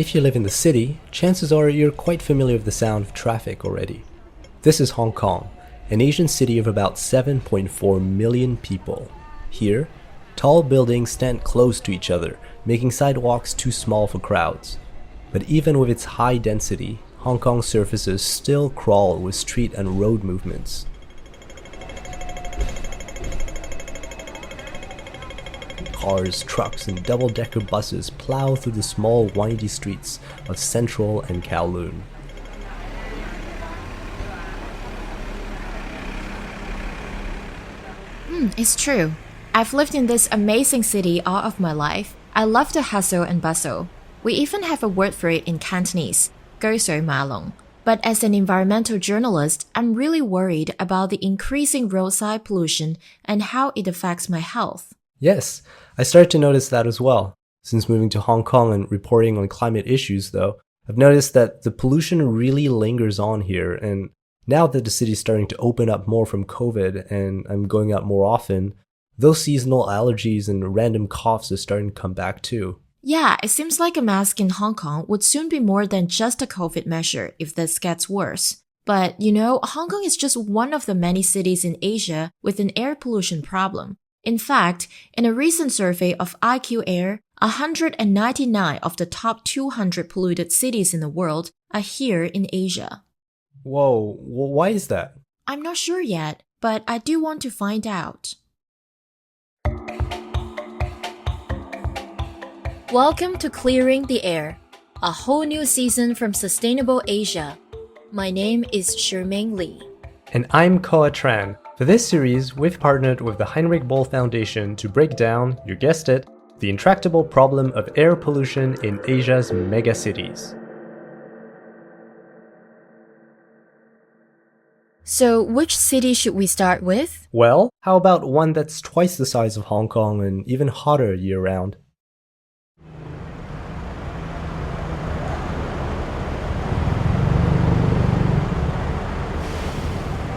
If you live in the city, chances are you're quite familiar with the sound of traffic already. This is Hong Kong, an Asian city of about 7.4 million people. Here, tall buildings stand close to each other, making sidewalks too small for crowds. But even with its high density, Hong Kong's surfaces still crawl with street and road movements. Cars, trucks, and double-decker buses plow through the small, windy streets of Central and Kowloon. It's true. I've lived in this amazing city all of my life. I love the hustle and bustle. We even have a word for it in Cantonese, 居水馬龍. But as an environmental journalist, I'm really worried about the increasing roadside pollution and how it affects my health. Yes, I started to notice that as well. Since moving to Hong Kong and reporting on climate issues, though, I've noticed that the pollution really lingers on here, and now that the city's starting to open up more from COVID and I'm going out more often, those seasonal allergies and random coughs are starting to come back too. Yeah, it seems like a mask in Hong Kong would soon be more than just a COVID measure if this gets worse. But, Hong Kong is just one of the many cities in Asia with an air pollution problem. In fact, in a recent survey of IQ Air, 199 of the top 200 polluted cities in the world are here in Asia. Whoa, why is that? I'm not sure yet, but I do want to find out. Welcome to Clearing the Air, a whole new season from Sustainable Asia. My name is Chermaine Lee. And I'm Khoa Tran. For this series, we've partnered with the Heinrich Boell Foundation to break down, you guessed it, the intractable problem of air pollution in Asia's megacities. So, which city should we start with? Well, how about one that's twice the size of Hong Kong and even hotter year-round?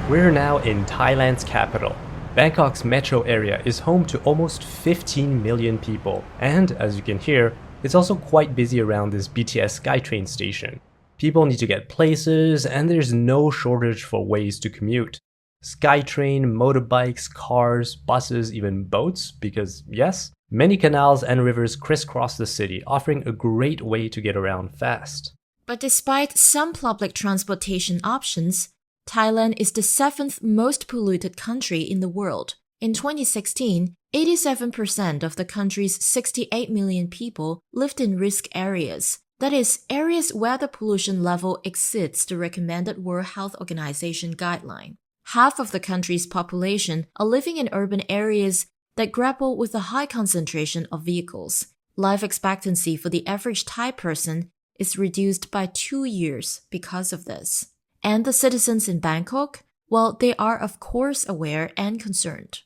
We're now in Thailand's capital. Bangkok's metro area is home to almost 15 million people, and as you can hear, it's also quite busy around this BTS SkyTrain station. People need to get places, and there's no shortage for ways to commute. SkyTrain, motorbikes, cars, buses, even boats, because yes, many canals and rivers crisscross the city, offering a great way to get around fast. But despite some public transportation options, Thailand is the 7th most polluted country in the world. In 2016, 87% of the country's 68 million people lived in risk areas. That is, areas where the pollution level exceeds the recommended World Health Organization guideline. Half of the country's population are living in urban areas that grapple with a high concentration of vehicles. Life expectancy for the average Thai person is reduced by 2 years because of this. And the citizens in Bangkok, well, they are of course aware and concerned.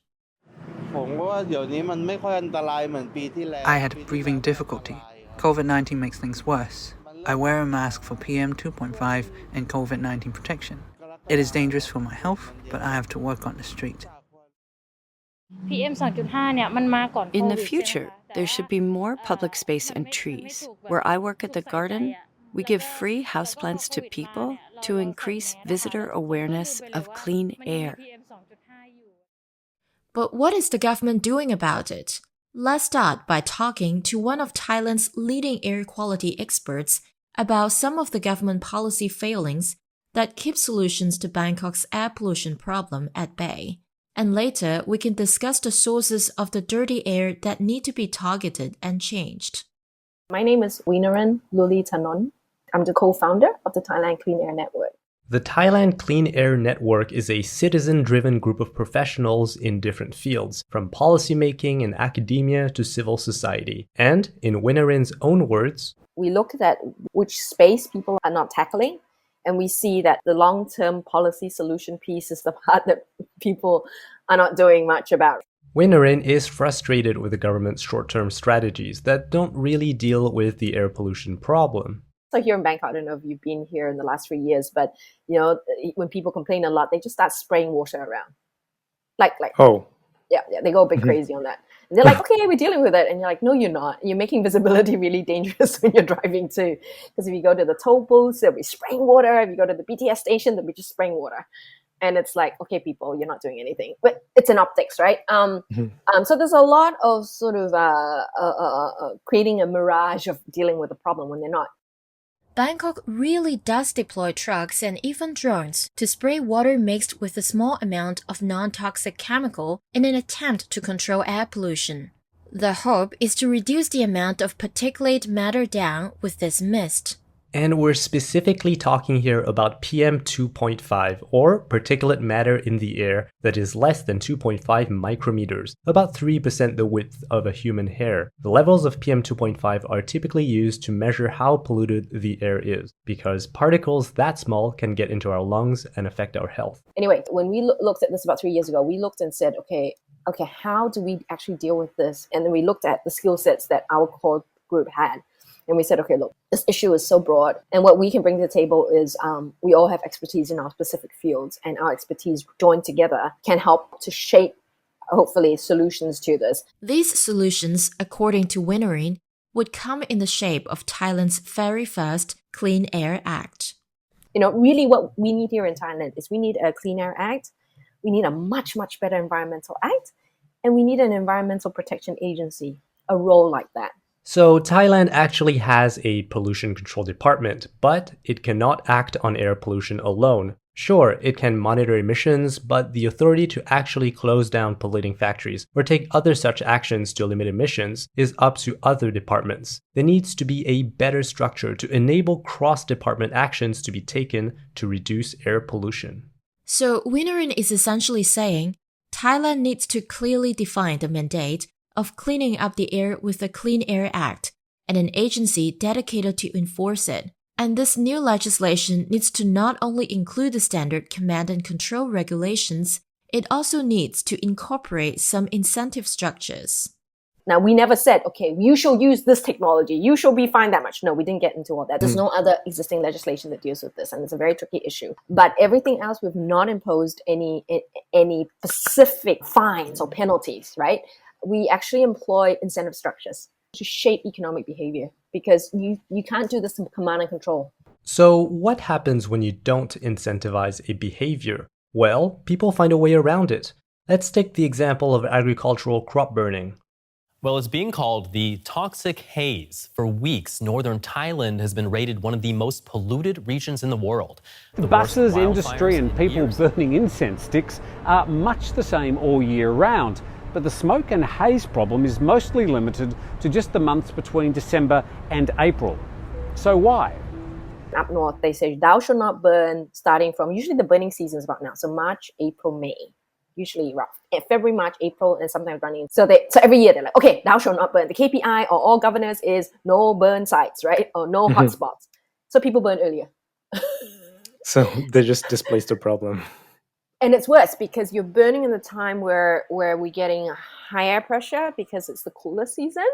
I had breathing difficulty. COVID-19 makes things worse. I wear a mask for PM 2.5 and COVID-19 protection. It is dangerous for my health, but I have to work on the street. In the future, there should be more public space and trees. Where I work at the garden, we give free houseplants to people to increase visitor awareness of clean air. But what is the government doing about it? Let's start by talking to one of Thailand's leading air quality experts about some of the government policy failings that keep solutions to Bangkok's air pollution problem at bay. And later, we can discuss the sources of the dirty air that need to be targeted and changed. My name is Weenarin, Lulitanonda. I'm the co-founder of the Thailand Clean Air Network. The Thailand Clean Air Network is a citizen-driven group of professionals in different fields, from policymaking and academia to civil society. And, in Weenarin's own words, we look at which space people are not tackling, and we see that the long-term policy solution piece is the part that people are not doing much about. Weenarin is frustrated with the government's short-term strategies that don't really deal with the air pollution problem. So here in Bangkok, I don't know if you've been here in the last 3 years, but when people complain a lot, they just start spraying water around. Like oh, yeah, they go a bit crazy on that. And they're like, okay, we're dealing with it. And you're like, no, you're not. You're making visibility really dangerous when you're driving too. Because if you go to the toll booths, there'll be spraying water. If you go to the BTS station, there'll be just spraying water. And it's like, okay, people, you're not doing anything. But it's an optics, right? So there's a lot of sort of creating a mirage of dealing with the problem when they're not. Bangkok really does deploy trucks and even drones to spray water mixed with a small amount of non-toxic chemical in an attempt to control air pollution. The hope is to reduce the amount of particulate matter down with this mist. And we're specifically talking here about PM 2.5, or particulate matter in the air that is less than 2.5 micrometers, about 3% the width of a human hair. The levels of PM 2.5 are typically used to measure how polluted the air is, because particles that small can get into our lungs and affect our health. Anyway, when we looked at this about 3 years ago, we looked and said, okay, how do we actually deal with this? And then we looked at the skill sets that our core group had. And we said, okay, look, this issue is so broad. And what we can bring to the table is we all have expertise in our specific fields. And our expertise joined together can help to shape, hopefully, solutions to this. These solutions, according to Weenarin, would come in the shape of Thailand's very first Clean Air Act. You know, really what we need here in Thailand is we need a Clean Air Act. We need a much, much better environmental act. And we need an environmental protection agency, a role like that. So Thailand actually has a pollution control department, but it cannot act on air pollution alone. Sure, it can monitor emissions, but the authority to actually close down polluting factories or take other such actions to limit emissions is up to other departments. There needs to be a better structure to enable cross-department actions to be taken to reduce air pollution. So Weenarin is essentially saying Thailand needs to clearly define the mandate of cleaning up the air with the Clean Air Act and an agency dedicated to enforce it. And this new legislation needs to not only include the standard command and control regulations, it also needs to incorporate some incentive structures. Now, we never said, okay, you shall use this technology, you shall be fined that much. No, we didn't get into all that. There's no other existing legislation that deals with this, and it's a very tricky issue. But everything else, we've not imposed any specific fines or penalties, right? We actually employ incentive structures to shape economic behavior because you can't do this in command and control. So what happens when you don't incentivize a behavior? Well, people find a way around it. Let's take the example of agricultural crop burning. Well, it's being called the toxic haze. For weeks, northern Thailand has been rated one of the most polluted regions in the world. The buses, industry and people burning incense sticks are much the same all year round. But the smoke and haze problem is mostly limited to just the months between December and April. So why? Up north, they say thou shalt not burn starting from, usually the burning season is about now. So March, April, May, usually rough. February, March, April, and sometimes running. So every year they're like, okay, thou shalt not burn. The KPI or all governors is no burn sites, right? Or no hotspots. So people burn earlier. So they just displaced the problem. And it's worse because you're burning in the time where we're getting higher pressure because it's the cooler season,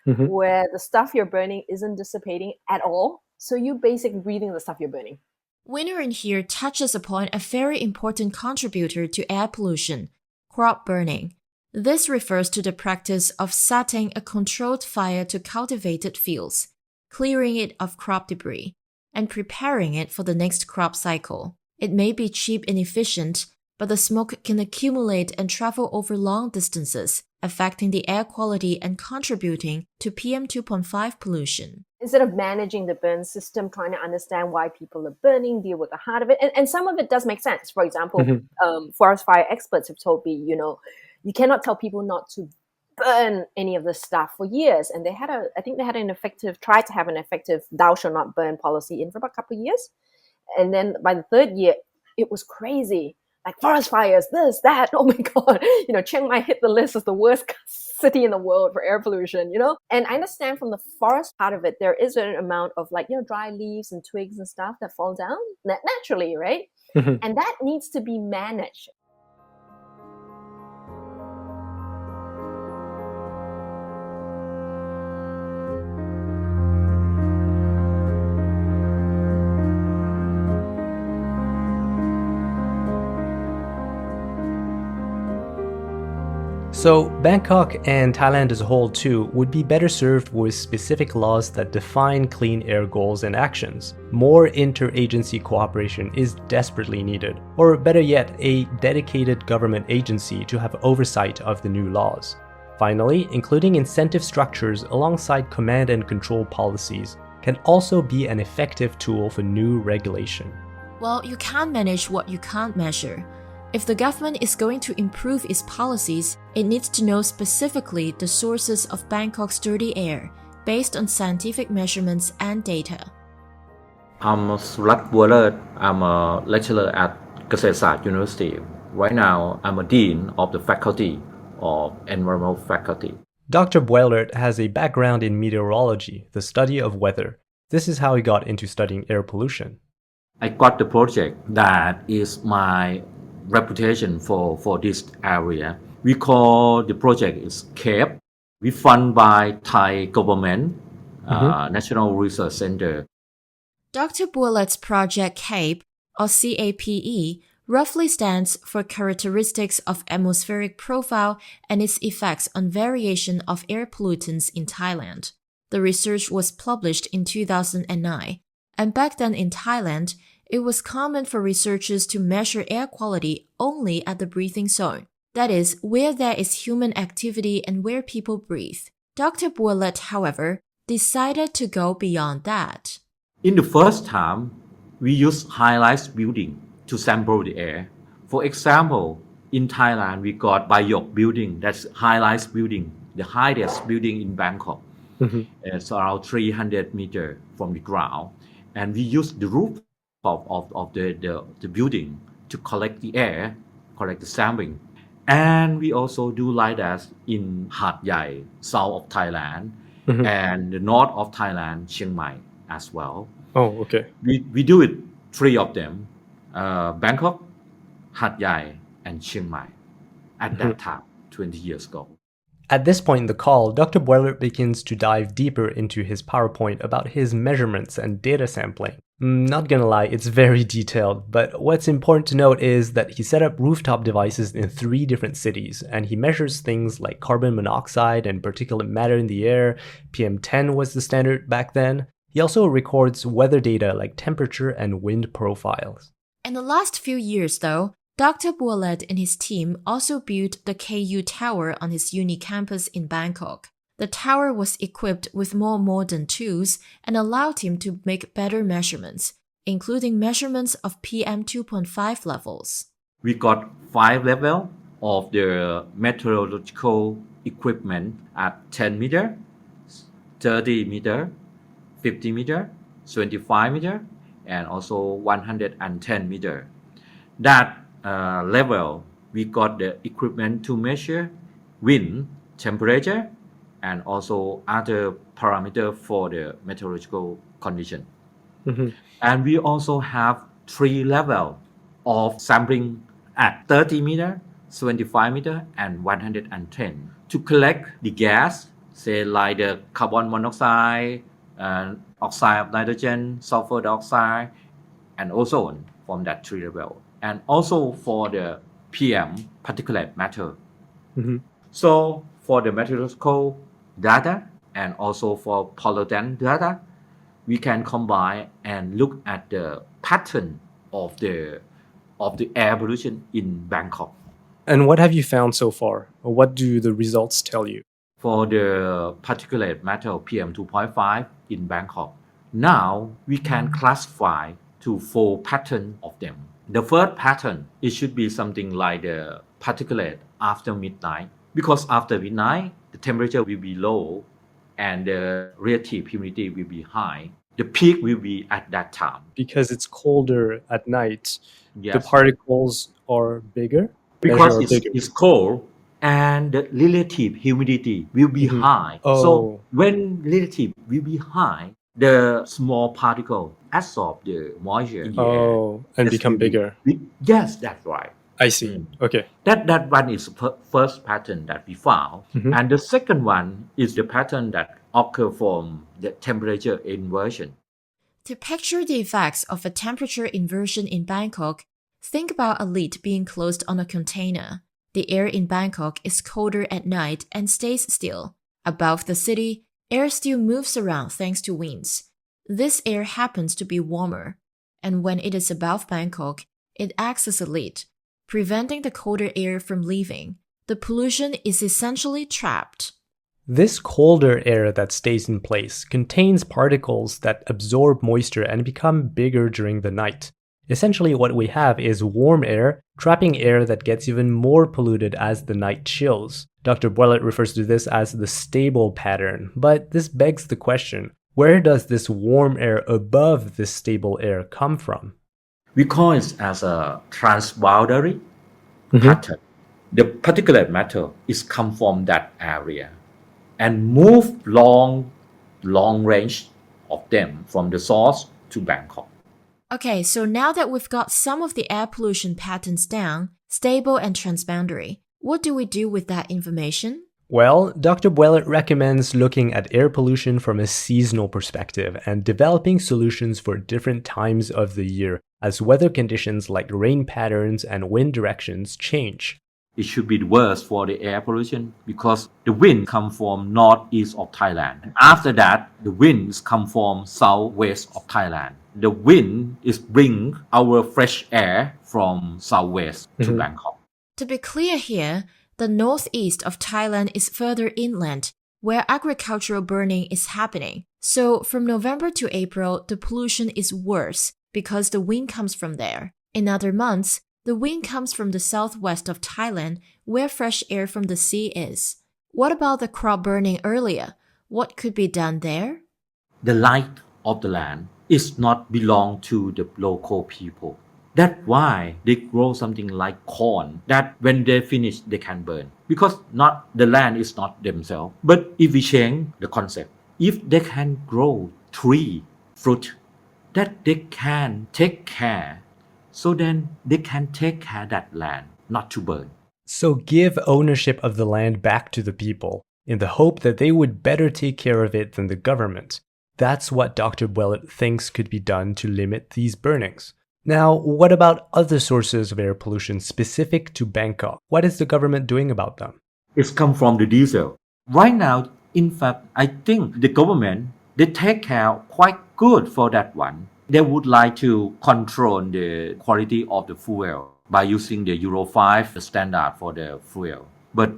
where the stuff you're burning isn't dissipating at all. So you're basically breathing the stuff you're burning. Weenarin here touches upon a very important contributor to air pollution, crop burning. This refers to the practice of setting a controlled fire to cultivated fields, clearing it of crop debris, and preparing it for the next crop cycle. It may be cheap and efficient, but the smoke can accumulate and travel over long distances, affecting the air quality and contributing to PM 2.5 pollution. Instead of managing the burn system, trying to understand why people are burning, deal with the heart of it, and some of it does make sense. For example, forest fire experts have told me, you cannot tell people not to burn any of this stuff for years. And tried to have an effective thou shall not burn policy in for about a couple of years. And then by the third year, it was crazy. Like forest fires, this, that, oh my God. Chiang hit the list as the worst city in the world for air pollution, And I understand from the forest part of it, there is an amount of dry leaves and twigs and stuff that fall down naturally, right? And that needs to be managed. So Bangkok and Thailand as a whole too would be better served with specific laws that define clean air goals and actions. More interagency cooperation is desperately needed, or better yet, a dedicated government agency to have oversight of the new laws. Finally, including incentive structures alongside command and control policies can also be an effective tool for new regulation. Well, you can't manage what you can't measure. If the government is going to improve its policies, it needs to know specifically the sources of Bangkok's dirty air based on scientific measurements and data. I'm Surat Bualert. I'm a lecturer at Kasetsart University. Right now, I'm a dean of the faculty of environmental faculty. Dr. Boellert has a background in meteorology, the study of weather. This is how he got into studying air pollution. I got the project that is my reputation for this area. We call the project is CAPE. We fund by Thai government, National Research Center. Dr. Bualert's project CAPE, or CAPE, roughly stands for Characteristics of Atmospheric Profile and its Effects on Variation of Air Pollutants in Thailand. The research was published in 2009, and back then in Thailand, it was common for researchers to measure air quality only at the breathing zone, that is, where there is human activity and where people breathe. Dr. Bualert, however, decided to go beyond that. In the first time, we used high-rise building to sample the air. For example, in Thailand, we got Bangkok building, that's high-rise building, the highest building in Bangkok. It's around 300 meters from the ground. And we used the roof of the building to collect the air, collect the sampling. And we also do like that in Hat Yai, south of Thailand, and the north of Thailand, Chermaine as well. Oh, okay. We do it, three of them, Bangkok, Hat Yai, and Chermaine at that time, 20 years ago. At this point in the call, Dr. Boellert begins to dive deeper into his PowerPoint about his measurements and data sampling. Not gonna lie, it's very detailed, but what's important to note is that he set up rooftop devices in 3 different cities, and he measures things like carbon monoxide and particulate matter in the air. PM10 was the standard back then. He also records weather data like temperature and wind profiles. In the last few years, though, Dr. Bualert and his team also built the KU Tower on his uni campus in Bangkok. The tower was equipped with more modern tools and allowed him to make better measurements, including measurements of PM 2.5 levels. We got 5 levels of the meteorological equipment at 10 meter, 30 meter, 50 meter, 25 meter, and also 110 meter. That level, we got the equipment to measure wind, temperature, and also other parameters for the meteorological condition. And we also have 3 levels of sampling at 30 meter, 75 meter, and 110 to collect the gas, say like the carbon monoxide, oxide of nitrogen, sulfur dioxide, and ozone from that 3 level. And also for the PM, particulate matter. So for the meteorological data and also for pollutant data, we can combine and look at the pattern of the air pollution in Bangkok. And what have you found so far? Or what do the results tell you? For the particulate matter PM 2.5 in Bangkok, now we can classify to 4 patterns of them. The first pattern, it should be something like the particulate after midnight, because after midnight, the temperature will be low and the relative humidity will be high. The peak will be at that time. Because it's colder at night, Yes. the particles are bigger? Because it's cold and the relative humidity will be high. So when relative will be high, the small particle absorb the moisture in the air. And become bigger. Yes, that's right. I see. Okay. That one is the first pattern that we found. And the second one is the pattern that occur from the temperature inversion. To picture the effects of a temperature inversion in Bangkok, think about a lid being closed on a container. The air in Bangkok is colder at night and stays still. Above the city, air still moves around thanks to winds. This air happens to be warmer, and when it is above Bangkok, it acts as a lid, preventing the colder air from leaving. The pollution is essentially trapped. This colder air that stays in place contains particles that absorb moisture and become bigger during the night. Essentially, what we have is warm air trapping air that gets even more polluted as the night chills. Dr. Boell refers to this as the stable pattern, but this begs the question, where does this warm air above this stable air come from? We call it as a transboundary pattern. The particulate matter is come from that area and move long range of them from the source to Bangkok. Okay, so now that we've got some of the air pollution patterns down, stable and transboundary, what do we do with that information? Well, Dr. Bualert recommends looking at air pollution from a seasonal perspective and developing solutions for different times of the year as weather conditions like rain patterns and wind directions change. It should be worse for the air pollution because the wind comes from northeast of Thailand. After that, the winds come from southwest of Thailand. The wind is bring our fresh air from southwest to Bangkok. To be clear here, the northeast of Thailand is further inland, where agricultural burning is happening. So from November to April, the pollution is worse because the wind comes from there. In other months, the wind comes from the southwest of Thailand, where fresh air from the sea is. What about the crop burning earlier? What could be done there? The light of the land is not belong to the local people. That's why they grow something like corn that when they finish they can burn. Because not the land is not themselves. But if we change the concept, if they can grow tree, fruit, that they can take care, so then they can take care of that land, not to burn. So give ownership of the land back to the people, in the hope that they would better take care of it than the government. That's what Dr. Boell thinks could be done to limit these burnings. Now, what about other sources of air pollution specific to Bangkok? What is the government doing about them? It's come from the diesel. Right now, in fact, I think the government, they take care quite good for that one. They would like to control the quality of the fuel by using the Euro 5 standard for the fuel. But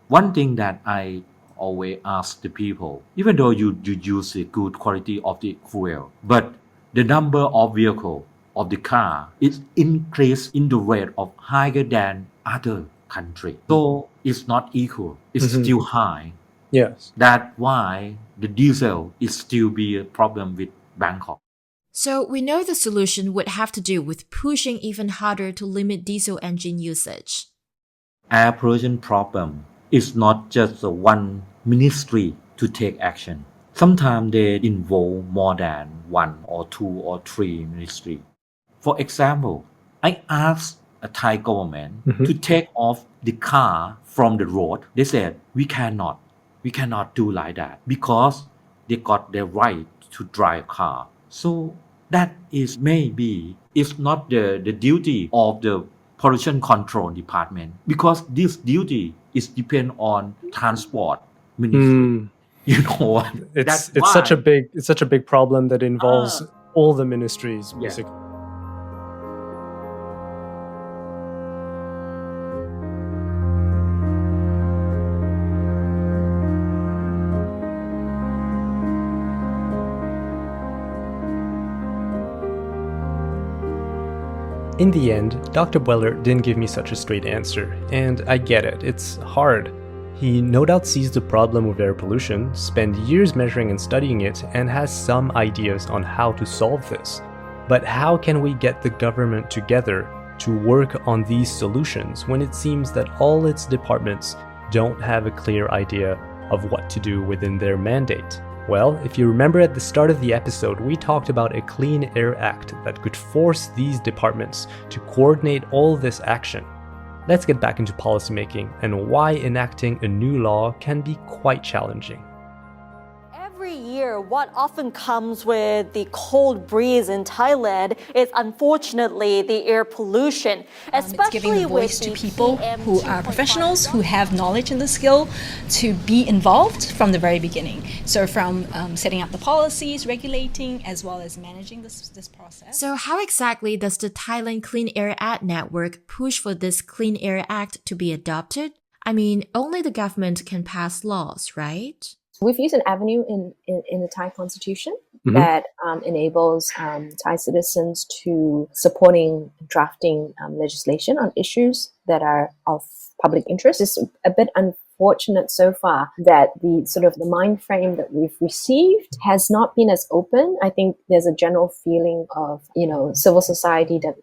one thing that I always ask the people, even though you use the good quality of the fuel, but the number of vehicle of the car is increased in the rate of higher than other country. So it's not equal. It's still high. Yes. That's why the diesel is still be a problem with Bangkok. So we know the solution would have to do with pushing even harder to limit diesel engine usage. Air pollution problem is not just one ministry to take action. Sometimes they involve more than one or two or three ministries. For example, I asked a Thai government to take off the car from the road. They said, we cannot do like that because they got the right to drive car. So that is maybe it's not the duty of the pollution control department because this duty is depend on transport ministry. You know what? It's such a big problem that involves all the ministries basically. Yeah. In the end, Dr. Bualert didn't give me such a straight answer, and I get it, it's hard. He no doubt sees the problem with air pollution, spent years measuring and studying it, and has some ideas on how to solve this. But how can we get the government together to work on these solutions when it seems that all its departments don't have a clear idea of what to do within their mandate? Well, if you remember at the start of the episode, we talked about a Clean Air Act that could force these departments to coordinate all this action. Let's get back into policymaking and why enacting a new law can be quite challenging. Every year, what often comes with the cold breeze in Thailand is unfortunately the air pollution, especially it's giving a voice to people who are professionals, who have knowledge and the skill to be involved from the very beginning. So from setting up the policies, regulating, as well as managing this process. So how exactly does the Thailand Clean Air Act network push for this Clean Air Act to be adopted? I mean, only the government can pass laws, right? We've used an avenue in the Thai constitution that enables Thai citizens to supporting drafting legislation on issues that are of public interest. It's a bit unfortunate so far that the sort of the mind frame that we've received has not been as open. I think there's a general feeling of, civil society that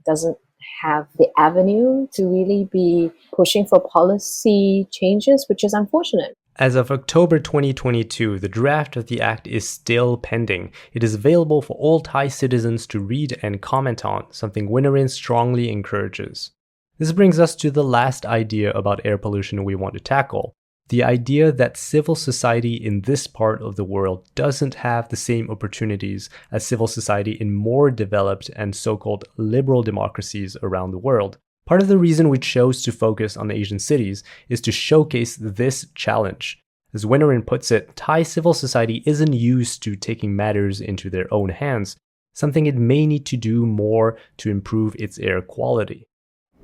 doesn't have the avenue to really be pushing for policy changes, which is unfortunate. As of October 2022, the draft of the act is still pending. It is available for all Thai citizens to read and comment on, something Weenarin strongly encourages. This brings us to the last idea about air pollution we want to tackle. The idea that civil society in this part of the world doesn't have the same opportunities as civil society in more developed and so-called liberal democracies around the world. Part of the reason we chose to focus on Asian cities is to showcase this challenge. As Weenarin puts it, Thai civil society isn't used to taking matters into their own hands, something it may need to do more to improve its air quality.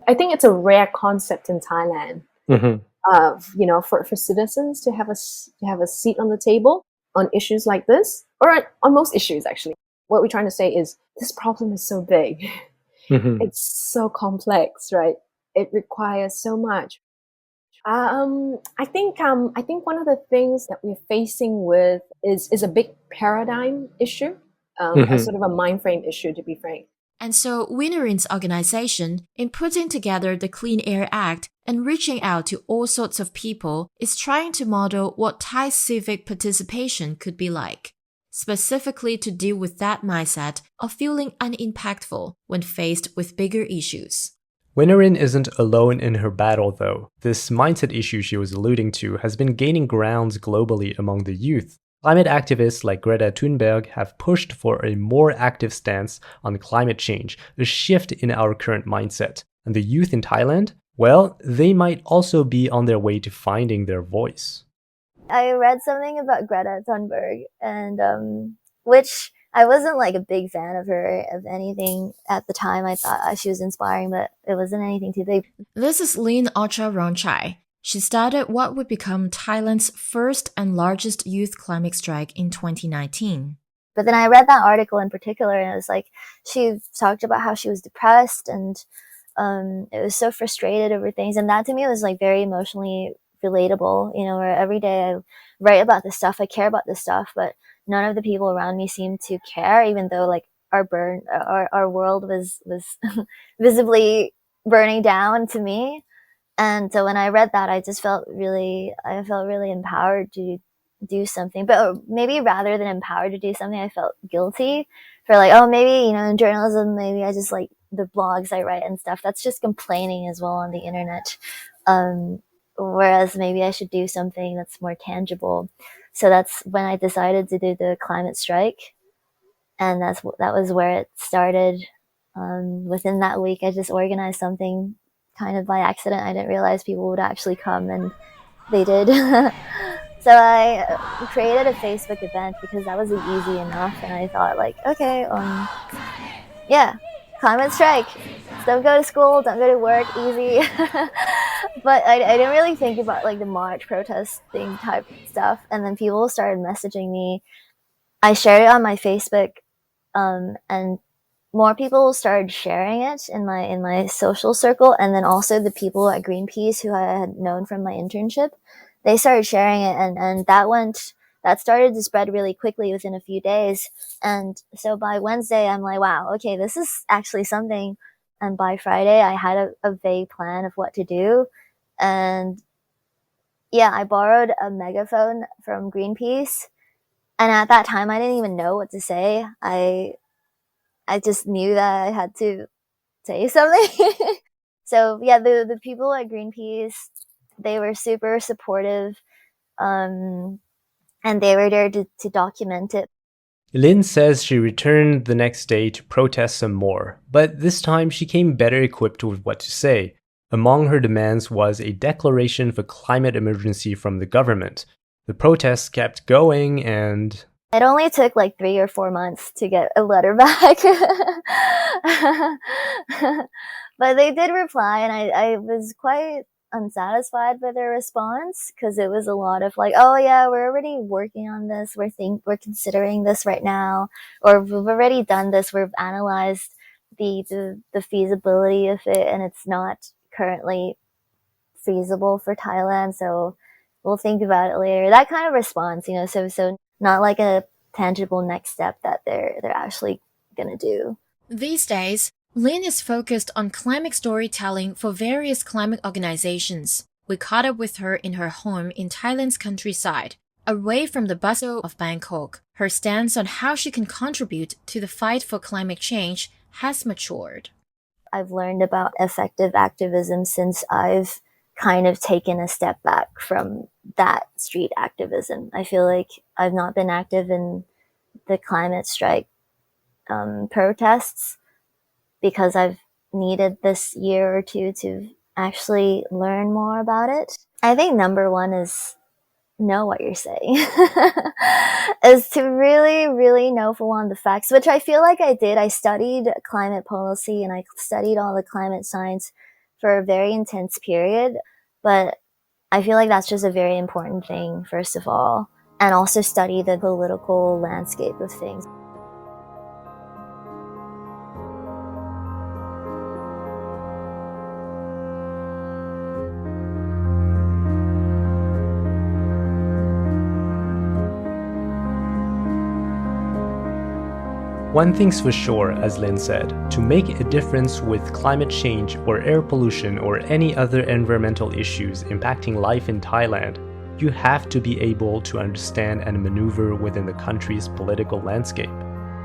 I think it's a rare concept in Thailand, for citizens to have a seat on the table on issues like this, or on most issues actually. What we're trying to say is this problem is so big. It's so complex, right? It requires so much. I think one of the things that we're facing with is a big paradigm issue, a sort of a mind frame issue, to be frank. And so Weenarin's organization, in putting together the Clean Air Act and reaching out to all sorts of people, is trying to model what Thai civic participation could be like, specifically to deal with that mindset of feeling unimpactful when faced with bigger issues. Weenarin isn't alone in her battle, though. This mindset issue she was alluding to has been gaining grounds globally among the youth. Climate activists like Greta Thunberg have pushed for a more active stance on climate change, a shift in our current mindset. And the youth in Thailand? Well, they might also be on their way to finding their voice. I read something about Greta Thunberg, and which I wasn't like a big fan of her of anything at the time. I thought she was inspiring, but it wasn't anything too big. This is Lynn Ocharoenchai. She started what would become Thailand's first and largest youth climate strike in 2019. But then I read that article in particular, and it was like she talked about how she was depressed and it was so frustrated over things, and that to me was like very emotionally relatable, where every day I write about this stuff, I care about this stuff, but none of the people around me seemed to care, even though like our world was visibly burning down to me. And so when I read that, I felt really empowered to do something, but maybe rather than empowered to do something, I felt guilty for like, oh, maybe, in journalism, maybe I just like the blogs I write and stuff, that's just complaining as well on the internet. Whereas maybe I should do something that's more tangible. So that's when I decided to do the climate strike. And that was where it started. Within that week, I just organized something kind of by accident. I didn't realize people would actually come, and they did. So I created a Facebook event because that was easy enough. And I thought like, okay, climate strike. Don't go to school, don't go to work, easy. But I didn't really think about like the march protesting type stuff. And then people started messaging me. I shared it on my Facebook, and more people started sharing it in my social circle. And then also the people at Greenpeace who I had known from my internship, they started sharing it, and that started to spread really quickly within a few days. And so by Wednesday, I'm like, wow, okay, this is actually something. And by Friday, I had a vague plan of what to do. And yeah, I borrowed a megaphone from Greenpeace. And at that time, I didn't even know what to say. I just knew that I had to say something. So yeah, the people at Greenpeace, they were super supportive. and they were there to document it. Lynn says she returned the next day to protest some more, but this time she came better equipped with what to say. Among her demands was a declaration of a climate emergency from the government. The protests kept going and... It only took like 3 or 4 months to get a letter back. But they did reply, and I was quite unsatisfied with their response, because it was a lot of like, oh yeah, we're already working on this, we're considering this right now, or we've already done this, we've analyzed the feasibility of it, and it's not currently feasible for Thailand, so we'll think about it later. That kind of response, so not like a tangible next step that they're actually gonna do. These days, Lynn is focused on climate storytelling for various climate organizations. We caught up with her in her home in Thailand's countryside, away from the bustle of Bangkok. Her stance on how she can contribute to the fight for climate change has matured. I've learned about effective activism since I've kind of taken a step back from that street activism. I feel like I've not been active in the climate strike protests because I've needed this year or two to actually learn more about it. I think number one is know what you're saying. Is to really, really know for one the facts, which I feel like I did. I studied climate policy and I studied all the climate science for a very intense period, but I feel like that's just a very important thing, first of all, and also study the political landscape of things. One thing's for sure, as Lynn said, to make a difference with climate change or air pollution or any other environmental issues impacting life in Thailand, you have to be able to understand and maneuver within the country's political landscape.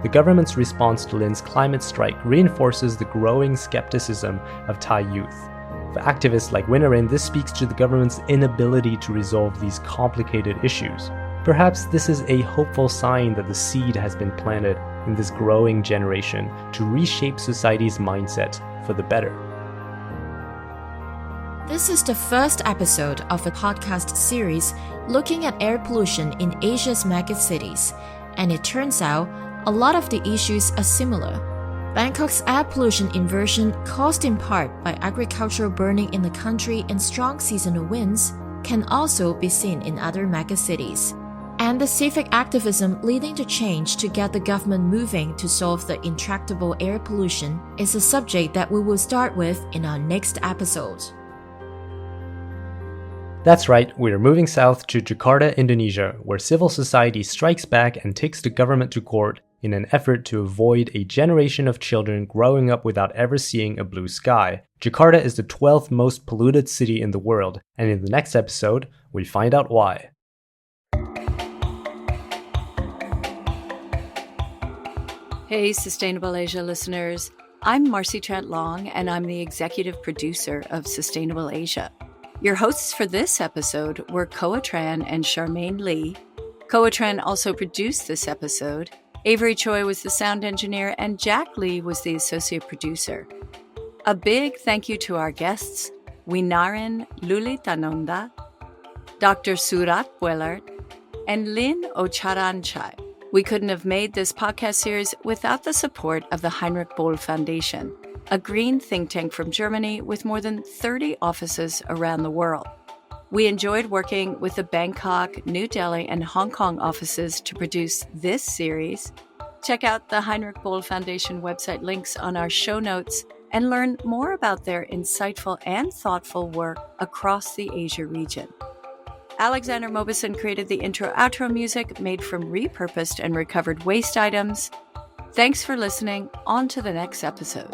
The government's response to Lynn's climate strike reinforces the growing skepticism of Thai youth. For activists like Weenarin, this speaks to the government's inability to resolve these complicated issues. Perhaps this is a hopeful sign that the seed has been planted in this growing generation to reshape society's mindset for the better. This is the first episode of a podcast series looking at air pollution in Asia's megacities, and it turns out a lot of the issues are similar. Bangkok's air pollution inversion, caused in part by agricultural burning in the country and strong seasonal winds, can also be seen in other megacities. And the civic activism leading to change to get the government moving to solve the intractable air pollution is a subject that we will start with in our next episode. That's right, we're moving south to Jakarta, Indonesia, where civil society strikes back and takes the government to court in an effort to avoid a generation of children growing up without ever seeing a blue sky. Jakarta is the 12th most polluted city in the world, and in the next episode, we find out why. Hey, Sustainable Asia listeners. I'm Marcy Trent-Long, and I'm the executive producer of Sustainable Asia. Your hosts for this episode were Khoa Tran and Chermaine Lee. Khoa Tran also produced this episode. Avery Choi was the sound engineer, and Jack Lee was the associate producer. A big thank you to our guests, Weenarin Lulitanonda, Dr. Surat Boellert, and Lynn Ocharoenchai. We couldn't have made this podcast series without the support of the Heinrich Boell Foundation, a green think tank from Germany with more than 30 offices around the world. We enjoyed working with the Bangkok, New Delhi, and Hong Kong offices to produce this series. Check out the Heinrich Boell Foundation website links on our show notes and learn more about their insightful and thoughtful work across the Asia region. Alexander Mobison created the intro-outro music made from repurposed and recovered waste items. Thanks for listening. On to the next episode.